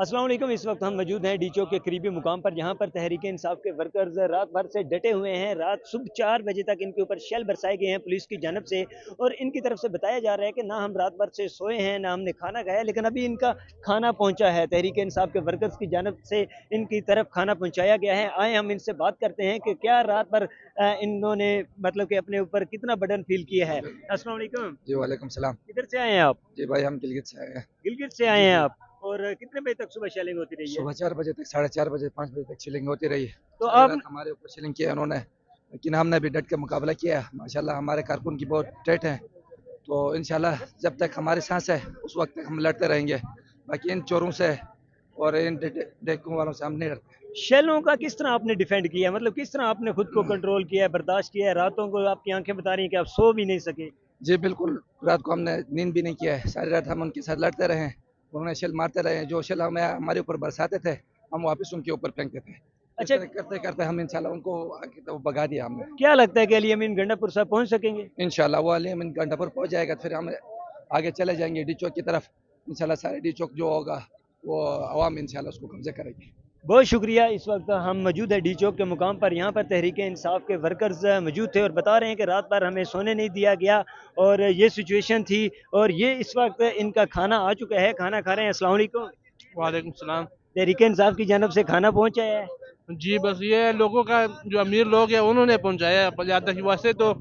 अस्सलाम वालेकुम। इस वक्त हम मौजूद हैं डी चौक के करीबी मुकाम पर, जहाँ पर तहरीक इंसाफ के वर्कर्स रात भर से डटे हुए हैं। रात सुबह 4 बजे तक इनके ऊपर शेल बरसाए गए हैं पुलिस की जानब से, और इनकी तरफ से बताया जा रहा है कि ना हम रात भर से सोए हैं, ना हमने खाना खाया, लेकिन अभी इनका खाना पहुँचा है। तहरीक इंसाफ के वर्कर्स की जानब से इनकी तरफ खाना पहुँचाया गया है। आए हम इनसे बात करते हैं कि क्या रात भर इन्होंने मतलब कि अपने ऊपर कितना बर्डन फील किया है। अस्सलाम वालेकुम। जी वालेकुम सलाम। किधर से आए हैं आप? जी भाई हम गिलगित से आए हैं। गिलगित से आए जी हैं जी। आप? और कितने बजे तक सुबह शेलिंग होती रही है? सुबह 4 बजे तक, 4:30 बजे, 5 बजे तक चिलिंग होती रही। तो सारी आप रात हमारे ऊपर चिलिंग किया उन्होंने, लेकिन हमने भी डट के मुकाबला किया। माशाल्लाह हमारे कारकुन की बहुत टेट है, तो इंशाल्लाह जब तक हमारी सांस है उस वक्त तक हम लड़ते रहेंगे। बाकी इन चोरों से और इन डाकुओं वालों से हम नहीं डरते। शेलों का किस तरह आपने डिफेंड किया, मतलब किस तरह आपने खुद को कंट्रोल किया है, बर्दाश्त किया है? रातों को आपकी आंखें बता रही हैं कि आप सो भी नहीं सके। जी बिल्कुल, रात को हमने नींद भी नहीं किया है। सारी रात हम उनके साथ लड़ते रहे हैं, उन्होंने शेल मारते रहे। जो शेल हमें हमारे ऊपर बरसाते थे हम वापस उनके ऊपर फेंकते थे। इस अच्छा, तरह करते करते हम इंशाल्लाह उनको आगे तो भगा दिया हमने। क्या लगता है कि अली अमीन गंडापुर साहब पहुंच सकेंगे? इंशाल्लाह वो अली अमीन घंटापुर पहुंच जाएगा, फिर हम आगे चले जाएंगे डी चौक की तरफ। इंशाल्लाह सारे डी चौक जो होगा वो आवाम इंशाल्लाह उसको कब्जे करेगी। बहुत शुक्रिया। इस वक्त हम मौजूद है डी चौक के मुकाम पर। यहाँ पर तहरीक इंसाफ के वर्कर्स मौजूद थे और बता रहे हैं कि रात भर हमें सोने नहीं दिया गया, और ये सिचुएशन थी। और ये इस वक्त इनका खाना आ चुका है, खाना खा रहे हैं। अस्सलाम वालेकुम। वालेकुम सलाम। तहरीक इंसाफ की जानब से खाना पहुँचा है। जी बस ये लोगों का, जो अमीर लोग हैं उन्होंने पहुंचाया यहाँ तक। वैसे तो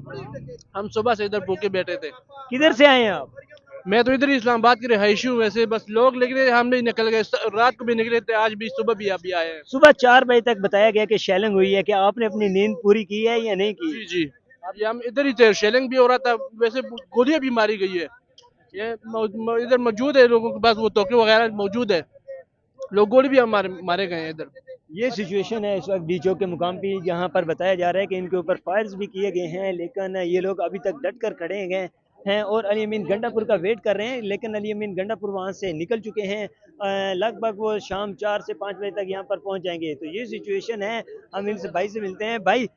हम सुबह से इधर भूखे बैठे थे। किधर से आए हैं आप? मैं तो इधर ही इस्लामाबाद की रहायशी हूँ। वैसे बस लोग निकले, हम भी निकल गए, रात को भी निकले थे, आज भी सुबह भी अभी आए हैं। सुबह 4 बजे तक बताया गया कि शेलिंग हुई है। क्या आपने अपनी नींद पूरी की है या नहीं की? जी जी, ये हम इधर ही थे, शेलिंग भी हो रहा था। वैसे गोलियां भी मारी गई है। ये इधर मौजूद है, लोगों के पास वो तोके वगैरह मौजूद है। लोग गोली भी हमारे मारे गए हैं इधर। ये सिचुएशन है इस वक्त डी चौक के मुकाम पे, जहाँ पर बताया जा रहा है कि इनके ऊपर फायर्स भी किए गए हैं, लेकिन ये लोग अभी तक डट कर खड़े गए हैं और अली अमीन गंडापुर का वेट कर रहे हैं। लेकिन अली अमीन गंडापुर वहाँ से निकल चुके हैं। लगभग वो शाम 4 से 5 बजे तक यहाँ पर पहुँच जाएंगे। तो ये सिचुएशन है। हम इनसे भाई से मिलते हैं। भाई,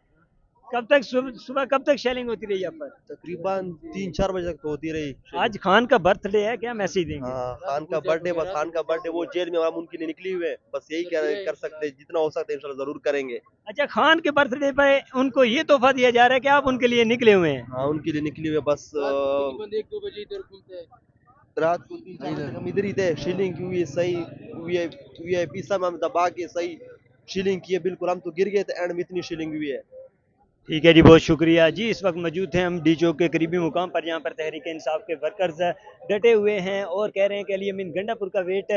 कब तक सुबह कब तक शेलिंग होती रही यहाँ पर? तकरीबन 3-4 बजे तक तो होती रही। आज खान का बर्थडे है, क्या मैसेज देंगे? हाँ, खान का बर्थडे, बस खान का बर्थडे, वो जेल में हम उनके लिए निकली हुए हैं। बस यही कर सकते हैं, जितना हो सकता है इंशाल्लाह जरूर करेंगे। अच्छा, खान के बर्थडे पे उनको ये तोहफा दिया जा रहा है कि आप उनके लिए निकले हुए हैं? हाँ, उनके लिए निकली हुए, बस 1-2 बजे इधर घूमते हैं। रात को 3-4 बजे तक हम इधर ही थे। शीलिंग की हुई सही, वीआईपी सब हम दबा के सही शीलिंग किए। बिल्कुल हम तो गिर गए थे एंड में, इतनी शीलिंग हुई है। ठीक है जी, बहुत शुक्रिया जी। इस वक्त मौजूद हैं हम डी चौक के करीबी मुकाम पर, जहाँ पर तहरीक इंसाफ के वर्कर्स डटे हुए हैं और कह रहे हैं कि अली अमीन गंडापुर का वेट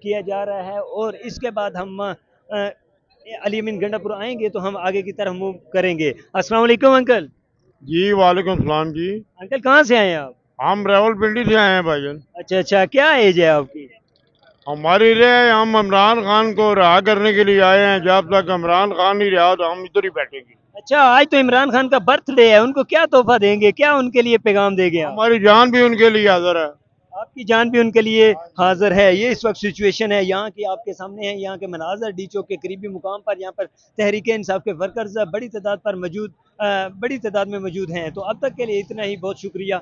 किया जा रहा है, और इसके बाद हम अली अमीन गंडापुर आएंगे तो हम आगे की तरफ मूव करेंगे। अस्सलाम वालेकुम अंकल। जी वालेकुम सलाम जी। अंकल कहाँ से आए हैं आप? हम रावलपिंडी से आए हैं भाईजान। अच्छा अच्छा, क्या एज है आपकी? हमारी रे हम इमरान खान को रहा करने के लिए आए हैं। जब तक इमरान खान नहीं रहा तो हम इधर ही बैठेंगे। अच्छा, आज तो इमरान खान का बर्थडे है, उनको क्या तोहफा देंगे, क्या उनके लिए पैगाम देंगे आप? हमारी जान भी उनके लिए हाजिर है। आपकी जान भी उनके लिए हाजिर है। ये इस वक्त सिचुएशन है यहाँ की, आपके सामने है यहाँ के मनाजर डी चौक के करीबी मुकाम पर। यहाँ पर तहरीक इंसाफ के वर्कर्स बड़ी तादाद में मौजूद हैं। तो अब तक के लिए इतना ही, बहुत शुक्रिया।